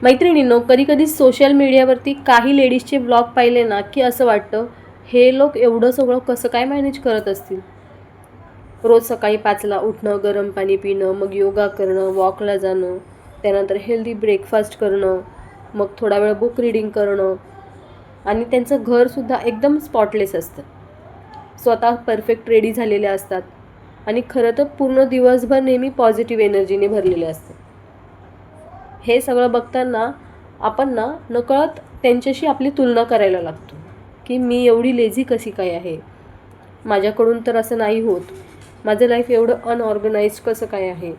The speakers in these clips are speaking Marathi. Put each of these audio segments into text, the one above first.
मैत्रिणींनो, कधी-कधी सोशल मीडियावरती काही लेडीजचे व्लॉग पाहिले ना, की असं वाटतं, हे लोक एवढं सगळं कसं काय मॅनेज करत असतील? रोज सकाळी 5ला उठणं, गरम पाणी पिणं, मग योगा करणं, वॉकला जाणं, त्यानंतर हेल्दी ब्रेकफास्ट करणं, मग थोडा वेळ बुक रीडिंग करणं आणि त्यांचं घरसुद्धा एकदम स्पॉटलेस असतं. स्वतः परफेक्ट रेडी झालेले असतात आणि खरं तर पूर्ण दिवसभर नेहमी पॉझिटिव्ह एनर्जीने भरलेले असते. हे सगळं बघताना आपण नकळत त्यांच्याशी आपली तुलना करायला लागतो, की मी एवढी लेझी कशी काय आहे? माझ्याकडून तर असं नाही होत. माझं लाईफ एवढं अनऑर्गनाइज्ड कसं काय आहे?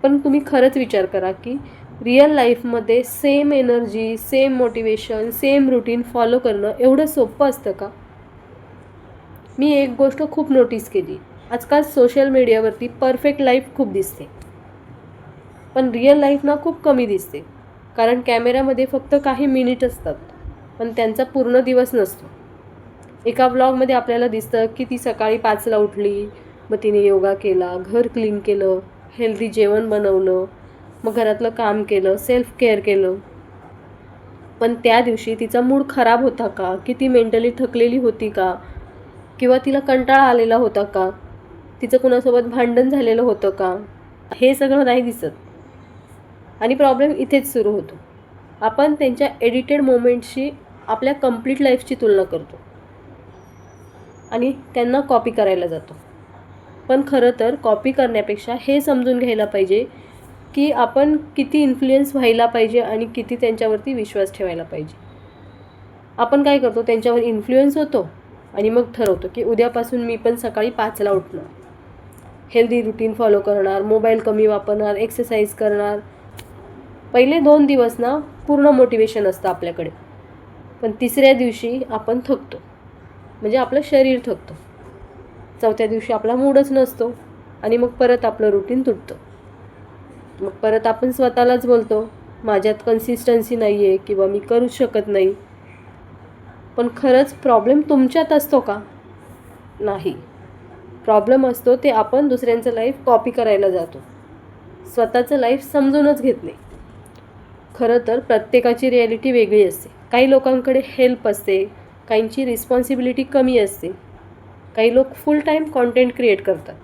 पण तुम्ही खरंच विचार करा, की रिअल लाईफमध्ये same energy, same motivation, same routine follow करणं एवढं सोपं असतं का? मी एक गोष्ट खूप नोटीस केली. आजकाल सोशल मीडियावरती परफेक्ट लाईफ खूप दिसते. पण रिअल लाईफ खूप कमी दिसते. कारण कॅमेऱ्यामध्ये फक्त काही मिनिट असतात, पण त्यांचा पूर्ण दिवस नसतो. एका व्लॉगमध्ये आपल्याला दिसतं की ती सकाळी 5ला उठली, मग तिने योगा केला, घर क्लीन केलं, हेल्दी जेवण बनवलं, मग घरातलं काम केलं, सेल्फ केअर केलं. पण त्या दिवशी तिचा मूड खराब होता का? की ती मेंटली थकलेली होती का? किंवा तिला कंटाळा आलेला होता का? तिचं कुणासोबत भांडण झालेलं होतं का? हे सगळं नाही दिसत. आणि प्रॉब्लेम इथेच सुरू होतो. आपण त्यांच्या एडिटेड मोमेंट्सशी आपल्या कंप्लीट लाईफची तुलना करतो आणि त्यांना कॉपी करायला जातो. पण खरं तर कॉपी करण्यापेक्षा हे समजून घ्यायला पाहिजे की आपण किती इन्फ्लुएन्स व्हायला पाहिजे आणि किती त्यांच्यावरती विश्वास ठेवायला पाहिजे. आपण काय करतो, त्यांच्यावर इन्फ्लुएन्स होतो आणि मग ठरवतो की उद्यापासून मी पण सकाळी 5ला उठणार, हेल्दी रुटीन फॉलो करणार, मोबाईल कमी वापरणार, एक्सरसाइज करणार. पहिले 2 दिवस पूर्ण मोटिवेशन असतं आपल्याकडे. पण तिसऱ्या दिवशी आपण थकतो, म्हणजे आपलं शरीर थकतं. चौथ्या दिवशी आपला मूडच नसतो आणि मग परत आपलं रुटीन तुटतं. मग परत आपण स्वतःलाच बोलतो, माझ्यात कन्सिस्टन्सी नाही आहे किंवा मी करूच शकत नाही. पण खरंच प्रॉब्लेम तुमच्यात असतो का? नाही. प्रॉब्लेम असतो ते आपण दुसऱ्यांचं लाईफ कॉपी करायला जातो. स्वतःचं लाईफ समजूनच घेत नाही. खरं तर प्रत्येकाची रिॲलिटी वेगळी असते. काही लोकांकडे हेल्प असते, काहींची रिस्पॉन्सिबिलिटी कमी असते. काही लोक फुल टाईम कॉन्टेंट क्रिएट करतात,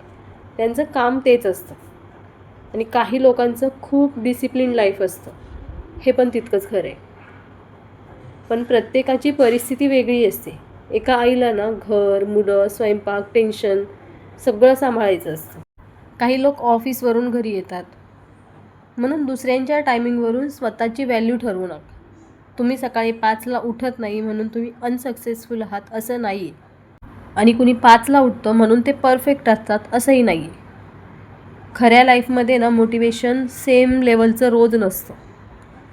त्यांचं काम तेच असतं. आणि काही लोकांचं खूप डिसिप्लिन लाईफ असतं, हे पण तितकंच खरं आहे. पण प्रत्येकाची परिस्थिती वेगळी असते. एका आईला घर, मुलं, स्वयंपाक, टेन्शन सगळं सांभाळायचं असतं. काही लोक ऑफिसवरून घरी येतात, म्हणून दुसऱ्यांच्या टायमिंगवरून स्वतःची व्हॅल्यू ठरवू नका. तुम्ही सकाळी 5ला उठत नाही म्हणून तुम्ही अनसक्सेसफुल आहात असं नाही आहे. आणि कुणी 5ला उठतं म्हणून ते परफेक्ट असतात असंही नाही आहे. खऱ्या लाईफमध्ये मोटिवेशन सेम लेवलचं रोज नसतं.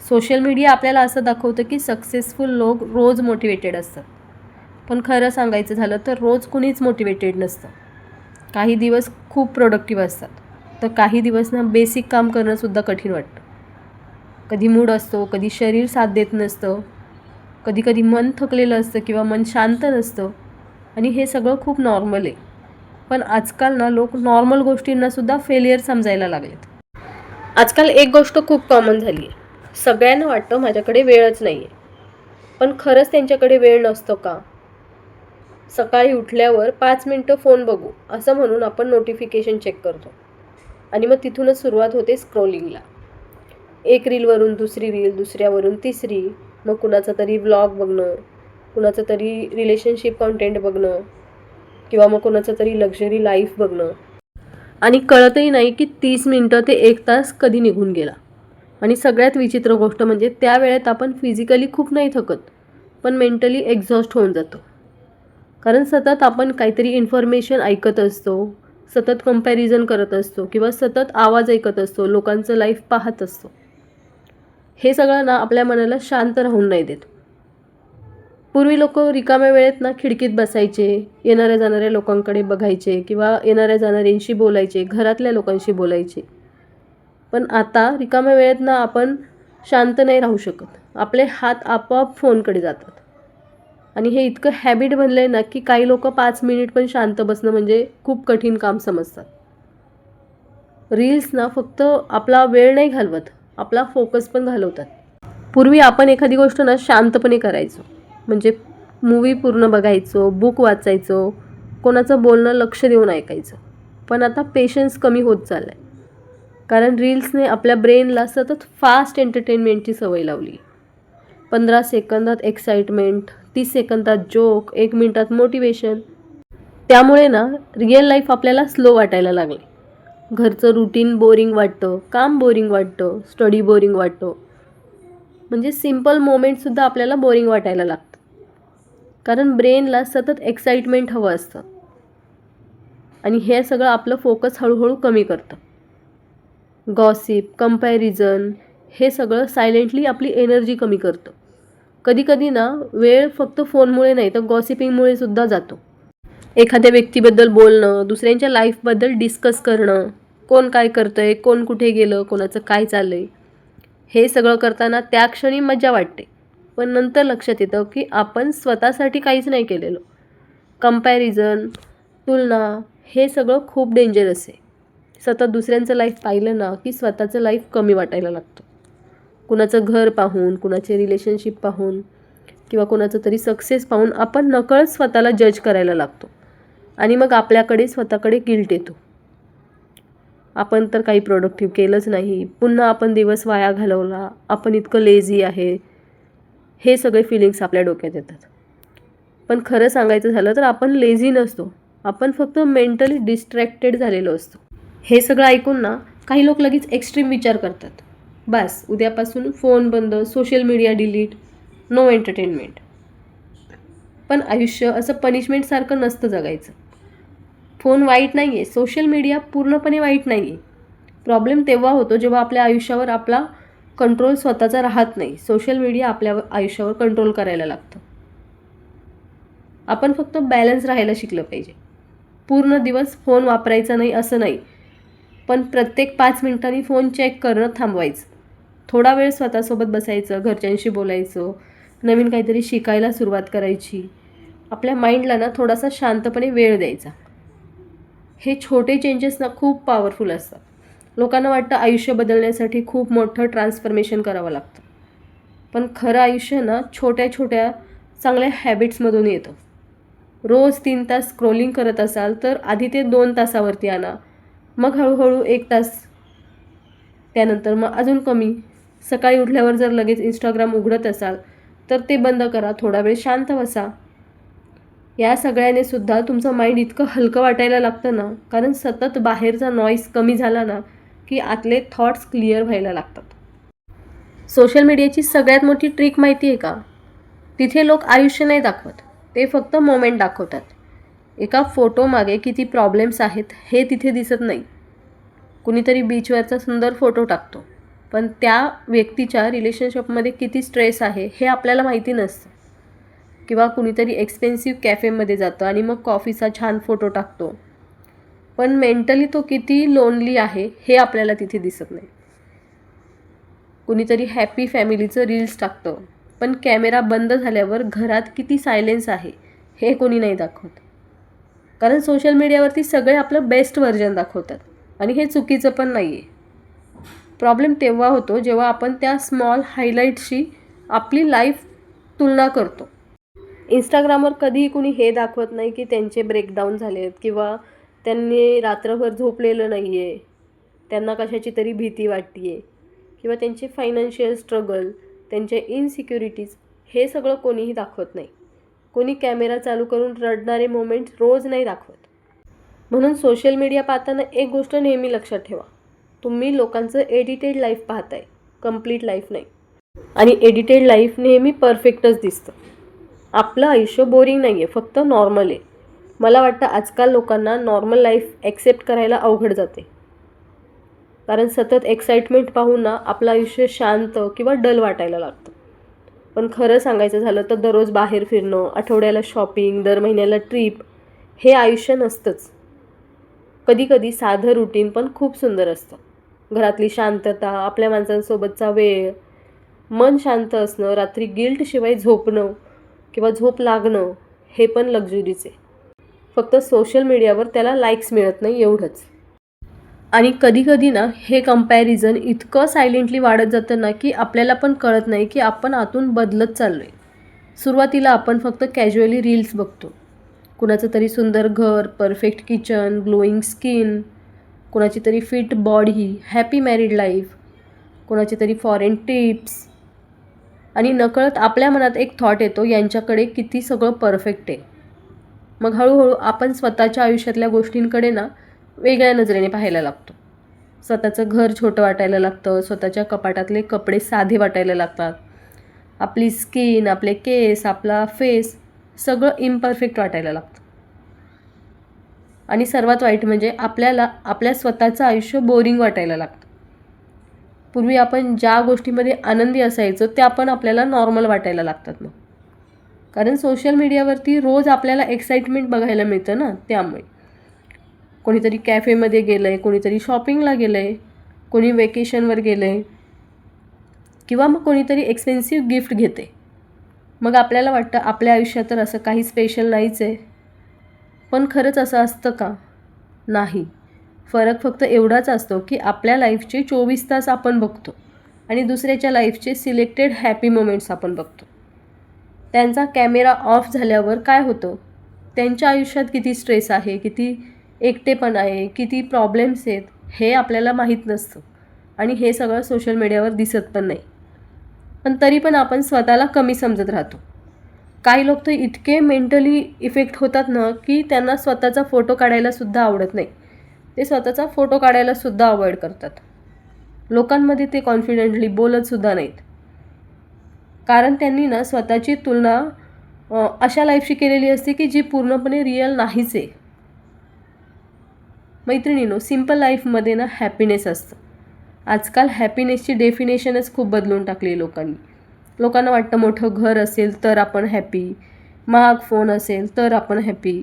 सोशल मीडिया आपल्याला असं दाखवतं की सक्सेसफुल लोक रोज मोटिवेटेड असतात. पण खरं सांगायचं झालं तर रोज कुणीच मोटिवेटेड नसतं. काही दिवस खूप प्रोडक्टिव्ह असतात, तर काही दिवस बेसिक काम करणंसुद्धा कठीण वाटतं. कधी मूड असतो, कधी शरीर साथ देत नसतं, कधी कधी मन थकलेलं असतं किंवा मन शांत नसतं. आणि हे सगळं खूप नॉर्मल आहे. पण आजकाल लोक नॉर्मल गोष्टींनासुद्धा फेलियर समजायला लागलेत. आजकाल एक गोष्ट खूप कॉमन झाली आहे. सगळ्यांना वाटतं माझ्याकडे वेळच नाही आहे. पण खरंच त्यांच्याकडे वेळ नसतो का? सकाळी उठल्यावर 5 मिनटं फोन बघू असं म्हणून आपण नोटिफिकेशन चेक करतो आणि मग तिथूनच सुरुवात होते स्क्रोलिंगला. एक रीलवरून दुसरी रील, दुसऱ्यावरून तिसरी, मग कुणाचा तरी व्लॉग बघणं, कुणाचं तरी रिलेशनशिप कॉन्टेंट बघणं किंवा मग कुणाचं तरी लक्झरी लाईफ बघणं. आणि कळतही नाही की 30 मिनटं ते 1 तास कधी निघून गेला. आणि सगळ्यात विचित्र गोष्ट म्हणजे त्या वेळेत आपण फिजिकली खूप नाही थकत, पण मेंटली एक्झॉस्ट होऊन जातो. कारण सतत आपण काहीतरी इन्फॉर्मेशन ऐकत असतो, सतत कंपॅरिझन करत असतो किंवा सतत आवाज ऐकत असतो, लोकांचं लाईफ पाहत असतो. हे सगळं आपल्या मनाला शांत राहून नाही देत. पूर्वी लोक रिकाम्या वेळेत खिडकीत बसायचे, येणाऱ्या जाणाऱ्या लोकांकडे बघायचे किंवा येणाऱ्या जाणाऱ्यांशी बोलायचे, घरातल्या लोकांशी बोलायचे. पण आता रिकाम्या वेळेत आपण शांत नाही राहू शकत. आपले हात आपोआप फोनकडे जातात. आणि हे इतकं हॅबिट बनलं आहे की काही लोक 5 मिनिट पण शांत बसणं म्हणजे खूप कठीण काम समजतात. रील्स फक्त आपला वेळ नाही घालवत, आपला फोकस पण घालवतात. पूर्वी आपण एखादी गोष्ट ना शांतपणे करायचो, म्हणजे मूवी पूर्ण बघायचो, बुक वाचायचो, कोणाचं बोलणं लक्ष देऊन ऐकायचं. पण आता पेशन्स कमी होत चालला आहे, कारण रील्सने आपल्या ब्रेनला सतत फास्ट एंटरटेनमेंटची सवय लावली. 15 सेकंदात एक्साइटमेंट, 30 सेकंदात जोक, 1 मिनिटात मोटिवेशन. त्यामुळे ना रिअल लाईफ आपल्याला स्लो वाटायला लागले. घरचं रुटीन बोरिंग वाटतं, काम बोरिंग वाटतं, स्टडी बोरिंग वाटतं, म्हणजे सिम्पल मोमेंटसुद्धा आपल्याला बोरिंग वाटायला लागतं, कारण ब्रेनला सतत एक्साइटमेंट हवं असतं आणि हे सगळं आपलं फोकस हळूहळू कमी करतं. गॉसिप, कंपॅरिझन हे सगळं सायलेंटली आपली एनर्जी कमी करतं. कधीकधी ना वेळ फक्त फोनमुळे नाही तर गॉसिपिंगमुळे सुद्धा जातो. एखाद्या व्यक्तीबद्दल बोलणं, दुसऱ्यांच्या लाईफबद्दल डिस्कस करणं, कोण काय करतंय, कोण कुठे गेलं, कोणाचं काय चाललं आहे, हे सगळं करताना त्या क्षणी मजा वाटते, पण नंतर लक्षात येतं की आपण स्वतःसाठी काहीच नाही केलेलं. कंपॅरिझन, तुलना हे सगळं खूप डेंजरस आहे. सतत दुसऱ्यांचं लाईफ पाहिलं ना की स्वतःचं लाईफ कमी वाटायला लागतं. कुणाचं घर पाहून, कुणाचे रिलेशनशिप पाहून किंवा कोणाचं तरी सक्सेस पाहून आपण नकळत स्वतःला जज करायला लागतो आणि मग आपल्याकडे स्वतःकडे गिल्ट येतो. आपण तर काही प्रोडक्टिव्ह केलंच नाही, पुन्हा आपण दिवस वाया घालवला, आपण इतकं लेझी आहे, हे सगळे फिलिंग्स आपल्या डोक्यात येतात. पण खरं सांगायचं झालं तर आपण लेझी नसतो, आपण फक्त मेंटली डिस्ट्रॅक्टेड झालेलो असतो. हे सगळं ऐकून ना काही लोक लगेच एक्स्ट्रीम विचार करतात. बस उद्यापासून फोन बंद, social media delete, no entertainment. पण आयुष्य असं पनिशमेंटसारखं नसतं जगायचं. फोन वाईट नाही आहे, सोशल मीडिया पूर्णपणे वाईट नाही आहे. प्रॉब्लेम तेव्हा होतो जेव्हा आपल्या आयुष्यावर आपला कंट्रोल स्वतःचा राहत नाही. सोशल मीडिया आपल्या आयुष्यावर कंट्रोल करायला लागतं. आपण फक्त बॅलन्स राहायला शिकलं पाहिजे. पूर्ण दिवस फोन वापरायचा नाही असं नाही, पण प्रत्येक 5 मिनिटांनी फोन चेक करणं थांबवायचं. थोडा वेळ स्वतःसोबत बसायचं, घरच्यांशी बोलायचं, नवीन काहीतरी शिकायला सुरुवात करायची. आपल्या माइंडला ना थोडासा शांतपणे वेळ द्यायचा. हे छोटे चेंजेस ना खूप पॉवरफुल असतात. लोकांना वाटतं आयुष्य बदलण्यासाठी खूप मोठं ट्रान्सफॉर्मेशन करावं लागतं, पण खरं आयुष्य ना छोट्या छोट्या चांगल्या हॅबिट्समधून येतं. रोज 3 तास स्क्रोलिंग करत असाल तर आधी ते 2 तासावरती आणा, मग हळूहळू 1 तास, त्यानंतर मग अजून कमी. सकाळी उठल्यावर जर लगेच इंस्टाग्राम उघडत असाल तर ते बंद करा, थोडा वेळ शांत बसा. या सगळ्याने सुद्धा तुमचं माइंड इतकं हलकं वाटायला लागतं ना, कारण सतत बाहेरचा नॉईज कमी झाला ना की आतले थॉट्स क्लिअर व्हायला लागतात. सोशल मीडियाची सगळ्यात मोठी ट्रिक माहिती आहे का? तिथे लोक आयुष्य नाही दाखवत, ते फक्त मोमेंट दाखवतात. एका फोटोमागे किती प्रॉब्लेम्स आहेत हे तिथे दिसत नाही. कुणीतरी बीचवरचा सुंदर फोटो टाकतो, पण त्या व्यक्तीच्या रिलेशनशिपमध्ये किती स्ट्रेस आहे हे आपल्याला माहिती नसतं. किंवा कुणीतरी एक्सपेन्सिव्ह कॅफेमध्ये जातं आणि मग कॉफीचा छान फोटो टाकतो, पण मेंटली तो किती लोनली आहे हे आपल्याला तिथे दिसत नाही. कुणीतरी हॅपी फॅमिलीचं रील्स टाकतं, पण कॅमेरा बंद झाल्यावर घरात किती सायलेन्स आहे हे कोणी नाही दाखवत. कारण सोशल मीडियावरती सगळे आपलं बेस्ट व्हर्जन दाखवतात आणि हे चुकीचं पण नाही आहे. प्रॉब्लेम तेव्हा होतो जेव्हा आपण त्या स्मॉल हायलाईट्सशी आपली लाईफ तुलना करतो. इंस्टाग्रामवर कधीही कुणी हे दाखवत नाही की त्यांचे ब्रेकडाऊन झालेत किंवा त्यांनी रात्रभर झोपलेलं नाही आहे, त्यांना कशाची तरी भीती वाटते आहे, किंवा त्यांचे फायनान्शियल स्ट्रगल, त्यांचे इनसिक्युरिटीज, हे सगळं कोणीही दाखवत नाही. कोणी कॅमेरा चालू करून रडणारे मोमेंट्स रोज नाही दाखवत. म्हणून सोशल मीडिया पाहताना एक गोष्ट नेहमी लक्षात ठेवा, तुम्ही लोकांचं एडिटेड लाईफ पाहताय, कंप्लीट लाईफ नाही. आणि एडिटेड लाईफ नेहमी परफेक्टच दिसतं. आपलं आयुष्य बोरिंग नाही आहे, फक्त नॉर्मल आहे. मला वाटतं आजकाल लोकांना नॉर्मल लाईफ ॲक्सेप्ट करायला अवघड जाते, कारण सतत एक्साइटमेंट पाहून ना आपलं आयुष्य शांत किंवा डल वाटायला लागतं. पण खरं सांगायचं झालं तर दररोज बाहेर फिरणं, आठवड्याला शॉपिंग, दर महिन्याला ट्रिप, हे आयुष्य नसतंच. कधीकधी साधं रुटीन पण खूप सुंदर असतं. घरातली शांतता, आपल्या माणसांसोबतचा वेळ, मन शांत असणं, रात्री गिल्टशिवाय झोपणं किंवा झोप लागणं, हे पण लक्झरीच आहे. फक्त सोशल मीडियावर त्याला लाईक्स मिळत नाही एवढंच. आणि कधीकधी ना हे कंपॅरिझन इतकं सायलेंटली वाढत जातं ना की आपल्याला पण कळत नाही की आपण आतून बदलत चाललो आहे. सुरुवातीला आपण फक्त कॅज्युअली रील्स बघतो. कुणाचं तरी सुंदर घर, परफेक्ट किचन, ग्लोईंग स्किन, कुणाची तरी fit body, happy married life, कुणाची तरी फॉरेन टिप्स, आणि नकळत आपल्या मनात एक थॉट येतो, यांच्याकडे किती सगळं परफेक्ट आहे. मग हळूहळू आपण स्वतःच्या आयुष्यातल्या गोष्टींकडे ना वेगळ्या नजरेने पाहायला लागतो. स्वतःचं घर छोटं वाटायला लागतं, स्वतःच्या कपाटातले कपडे साधे वाटायला लागतात, आपली स्किन, आपले केस, आपला फेस सगळं इम्परफेक्ट वाटायला लागतं. आणि सर्वात वाईट म्हणजे आपल्याला आपल्या स्वतःचं आयुष्य बोरिंग वाटायला लागतं. पूर्वी आपण ज्या गोष्टीमध्ये आनंदी असायचो त्या पण आपल्याला नॉर्मल वाटायला लागतात मग. कारण सोशल मीडियावरती रोज आपल्याला एक्साइटमेंट बघायला मिळतं ना, त्यामुळे. कोणीतरी कॅफेमध्ये गेलं आहे, कोणीतरी शॉपिंगला गेलं आहे, कोणी वेकेशनवर गेलं आहे, किंवा मग कोणीतरी एक्सपेन्सिव्ह गिफ्ट घेते. मग आपल्याला वाटतं आपल्या आयुष्यात तर असं काही स्पेशल नाहीच आहे. पण खरंच असं असतं का? नाही. फरक फक्त एवढाच असतो की आपल्या लाईफचे 24 तास आपण बघतो आणि दुसऱ्याच्या लाईफचे सिलेक्टेड हॅपी मोमेंट्स आपण बघतो. त्यांचा कॅमेरा ऑफ झाल्यावर काय होतं, त्यांच्या आयुष्यात किती स्ट्रेस आहे, किती एकटेपण आहे, किती प्रॉब्लेम्स आहेत, हे आपल्याला माहीत नसतं. आणि हे सगळं सोशल मीडियावर दिसत पण नाही. पण तरी पण आपण स्वतःला कमी समजत राहतो. काही लोक तर इतके मेंटली इफेक्ट होतात ना की त्यांना स्वतःचा फोटो काढायलासुद्धा आवडत नाही. ते स्वतःचा फोटो काढायलासुद्धा अवॉइड करतात. लोकांमध्ये ते कॉन्फिडेंटली बोलतसुद्धा नाहीत. कारण त्यांनी ना स्वतःची तुलना अशा लाईफशी केलेली असते की जी पूर्णपणे रिअल नाहीच आहे. मैत्रिणींनो, सिम्पल लाईफमध्ये ना हॅपीनेस असतं. आजकाल हॅपीनेसची डेफिनेशनच खूप बदलून टाकली लोकांनी. लोकांना वाटतं मोठं घर असेल तर आपण हॅपी, महाग फोन असेल तर आपण हॅपी,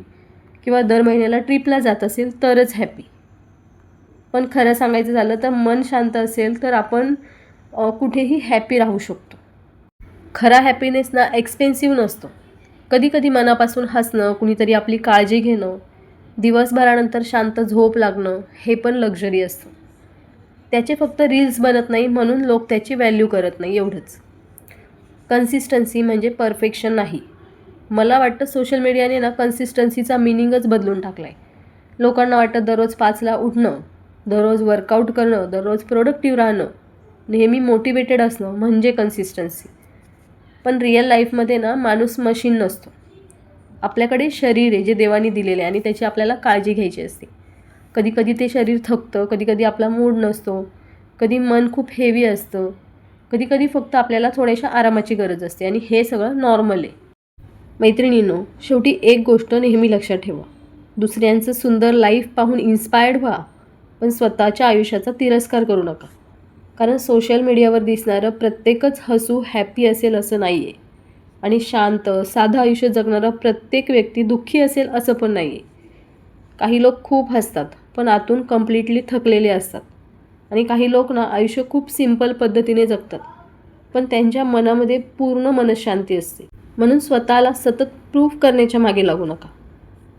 किंवा दर महिन्याला ट्रिपला जात असेल तरच हॅपी. पण खरं सांगायचं झालं तर मन शांत असेल तर आपण कुठेही हॅपी राहू शकतो. खरा हॅपीनेस ना एक्सपेन्सिव्ह नसतो. कधीकधी मनापासून हसणं, कुणीतरी आपली काळजी घेणं, दिवसभरानंतर शांत झोप लागणं, हे पण लक्झरी असतं. त्याचे फक्त रील्स बनत नाही म्हणून लोक त्याची व्हॅल्यू करत नाही, एवढंच. कन्सिस्टन्सी म्हणजे परफेक्शन नाही. मला वाटतं सोशल मीडियाने ना कन्सिस्टन्सीचा मिनिंगच बदलून टाकला आहे. लोकांना वाटतं दररोज 5ला उठणं, दररोज वर्कआउट करणं, दररोज प्रोडक्टिव्ह राहणं, नेहमी मोटिवेटेड असणं म्हणजे कन्सिस्टन्सी. पण रिअल लाईफमध्ये ना माणूस मशीन नसतो. आपल्याकडे शरीर आहे जे देवाने दिलेले आहे आणि त्याची आपल्याला काळजी घ्यायची असते. कधीकधी ते शरीर थकतं, कधीकधी आपला मूड नसतो, कधी मन खूप हेवी असतं, कधीकधी फक्त आपल्याला थोड्याशा आरामाची गरज असते, आणि हे सगळं नॉर्मल आहे. मैत्रिणींनो, शेवटी एक गोष्ट नेहमी लक्षात ठेवा. दुसऱ्यांचं सुंदर लाईफ पाहून इन्स्पायर्ड व्हा, पण स्वतःच्या आयुष्याचा तिरस्कार करू नका. कारण सोशल मीडियावर दिसणारं प्रत्येकच हसू हॅपी असेल असं नाही आहे, आणि शांत साधं आयुष्य जगणारा प्रत्येक व्यक्ती दुःखी असेल असं पण नाही आहे. काही लोक खूप हसतात पण आतून कम्प्लिटली थकलेले असतात, आणि काही लोक ना आयुष्य खूप सिंपल पद्धतीने जगतात पण त्यांच्या मनामध्ये पूर्ण मनशांती असते. म्हणून स्वतःला सतत प्रूव्ह करण्याच्या मागे लागू नका.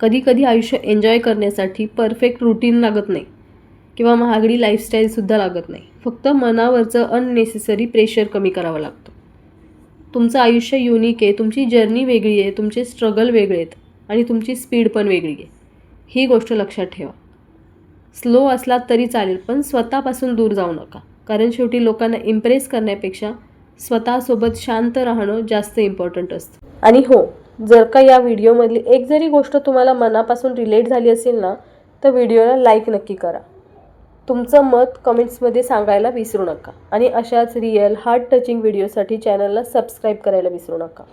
कधीकधी आयुष्य एन्जॉय करण्यासाठी परफेक्ट रूटीन लागत नाही किंवा महागडी लाईफस्टाईलसुद्धा लागत नाही. फक्त मनावरचं अननेसेसरी प्रेशर कमी करावं लागतं. तुमचं आयुष्य युनिक आहे, तुमची जर्नी वेगळी आहे, तुमचे स्ट्रगल वेगळे आहेत, आणि तुमची स्पीड पण वेगळी आहे. ही गोष्ट लक्षात ठेवा. स्लो असलात तरी चालेल पण स्वतःपासून दूर जाऊ नका. कारण शेवटी लोकांना इम्प्रेस करण्यापेक्षा स्वतःसोबत शांत राहणं जास्त इम्पॉर्टंट असतं. आणि हो, जर का या व्हिडिओमधली एक जरी गोष्ट तुम्हाला मनापासून रिलेट झाली असेल ना तर व्हिडिओला लाईक नक्की करा. तुमचं मत कमेंट्समध्ये सांगायला विसरू नका. आणि अशाच रिअल हार्ट टचिंग व्हिडिओसाठी चॅनलला सबस्क्राईब करायला विसरू नका.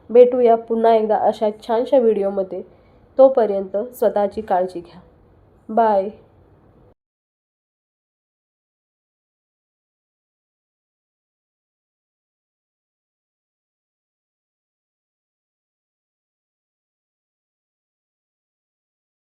भेटूया पुन्हा एकदा अशा छानशा व्हिडिओमध्ये. तोपर्यंत स्वतःची काळजी घ्या. बाय.